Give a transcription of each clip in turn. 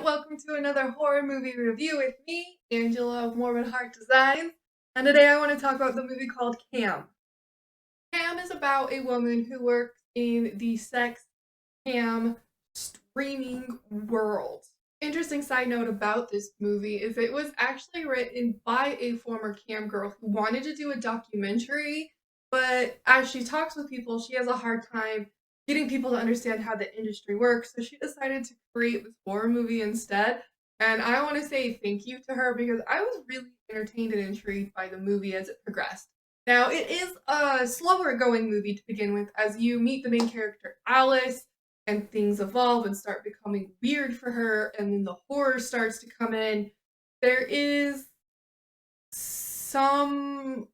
welcome to another horror movie review with me, Angela of Morbid Heart Designs. And today I want to talk about the movie called Cam. Cam is about a woman who works in the sex cam streaming world. Interesting side note about this movie is it was actually written by a former cam girl who wanted to do a documentary, but as she talks with people, she has a hard time getting people to understand how the industry works, so she decided to create this horror movie instead. And I want to say thank you to her because I was really entertained and intrigued by the movie as it progressed. Now, it is a slower going movie to begin with, as you meet the main character, Alice, and things evolve and start becoming weird for her, and then the horror starts to come in. There is some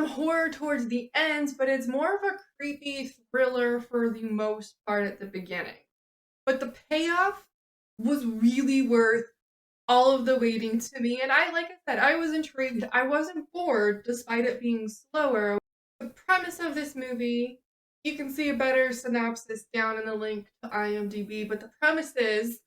horror towards the end, but it's more of a creepy thriller for the most part at the beginning. But the payoff was really worth all of the waiting to me, and like I said, I was intrigued. I wasn't bored despite it being slower. The premise of this movie, you can see a better synopsis down in the link to IMDb, but the premise is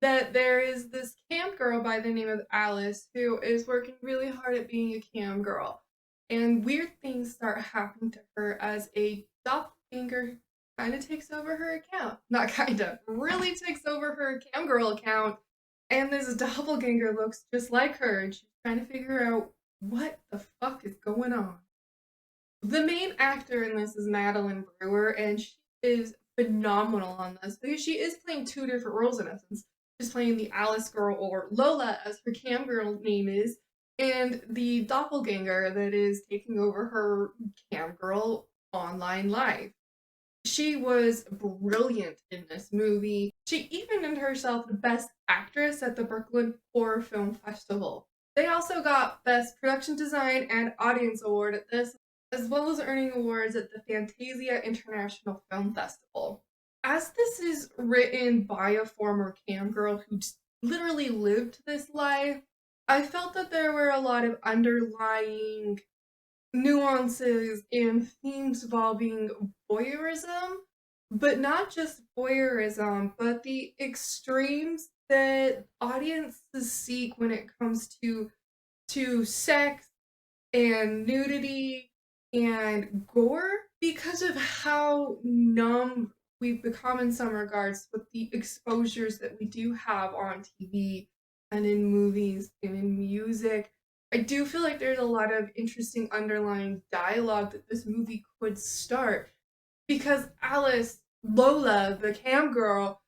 that there is this cam girl by the name of Alice who is working really hard at being a cam girl. And weird things start happening to her as a doppelganger kind of takes over her account. Not kind of, really takes over her cam girl account. And this doppelganger looks just like her, and she's trying to figure out what the fuck is going on. The main actor in this is Madeline Brewer, and she is phenomenal on this because she is playing two different roles in essence. She's playing the Alice girl, or Lola as her cam girl name is, and the doppelganger that is taking over her cam girl online life. She was brilliant in this movie. She even earned herself the Best Actress at the Brooklyn Horror Film Festival. They also got Best Production Design and Audience Award at this, as well as earning awards at the Fantasia International Film Festival. As this is written by a former cam girl who literally lived this life, I felt that there were a lot of underlying nuances and themes involving voyeurism, but not just voyeurism, but the extremes that audiences seek when it comes to sex and nudity and gore because of how numb we've become in some regards with the exposures that we do have on TV and in movies and in music. I do feel like there's a lot of interesting underlying dialogue that this movie could start because Alice, Lola, the cam girl,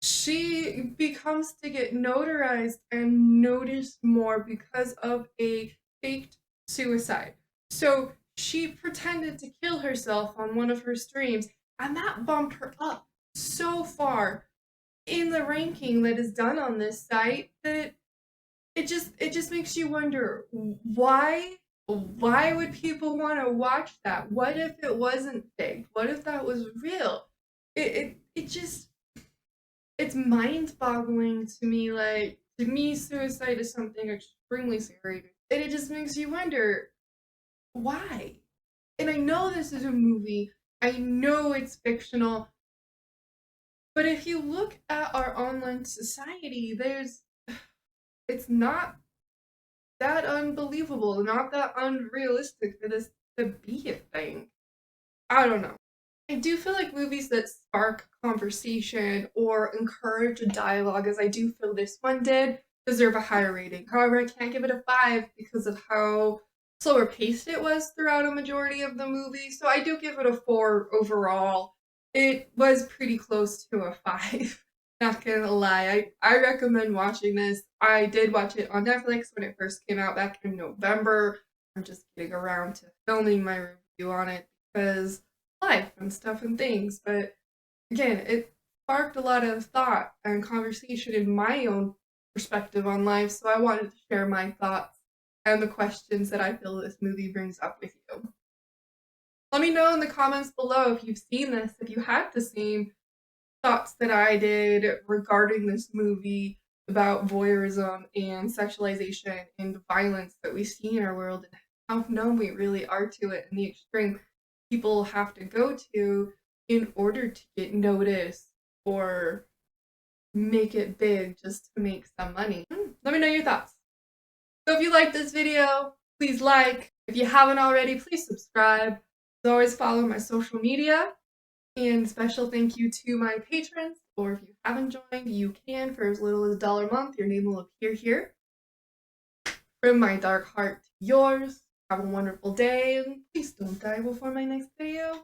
she becomes to get notarized and noticed more because of a faked suicide. So she pretended to kill herself on one of her streams, and that bumped her up so far in the ranking that is done on this site that it just makes you wonder why would people want to watch that? What if it wasn't fake? What if that was real? It just it's mind-boggling to me. Like, to me, suicide is something extremely serious, and it just makes you wonder why. And I know this is a movie, I know it's fictional, but if you look at our online society, it's not that unbelievable, not that unrealistic for this to be a thing. I don't know. I do feel like movies that spark conversation or encourage a dialogue, as I do feel this one did, deserve a higher rating. However, I can't give it a 5 because of how slower paced it was throughout a majority of the movie, so I do give it a 4 overall. It was pretty close to a 5. Not gonna lie, I recommend watching this. I did watch it on Netflix when it first came out back in November. I'm just getting around to filming my review on it because life and stuff and things. But again, it sparked a lot of thought and conversation in my own perspective on life, so I wanted to share my thoughts and the questions that I feel this movie brings up with you. Let me know in the comments below if you've seen this, if you had the same thoughts that I did regarding this movie about voyeurism and sexualization and the violence that we see in our world and how numb we really are to it and the extreme people have to go to in order to get noticed or make it big just to make some money? Let me know your thoughts. So if you like this video, please like. If you haven't already, please subscribe. As always, follow my social media. And special thank you to my patrons, or if you haven't joined, you can for as little as $1 a month. Your name will appear here. From my dark heart to yours, have a wonderful day, and please don't die before my next video.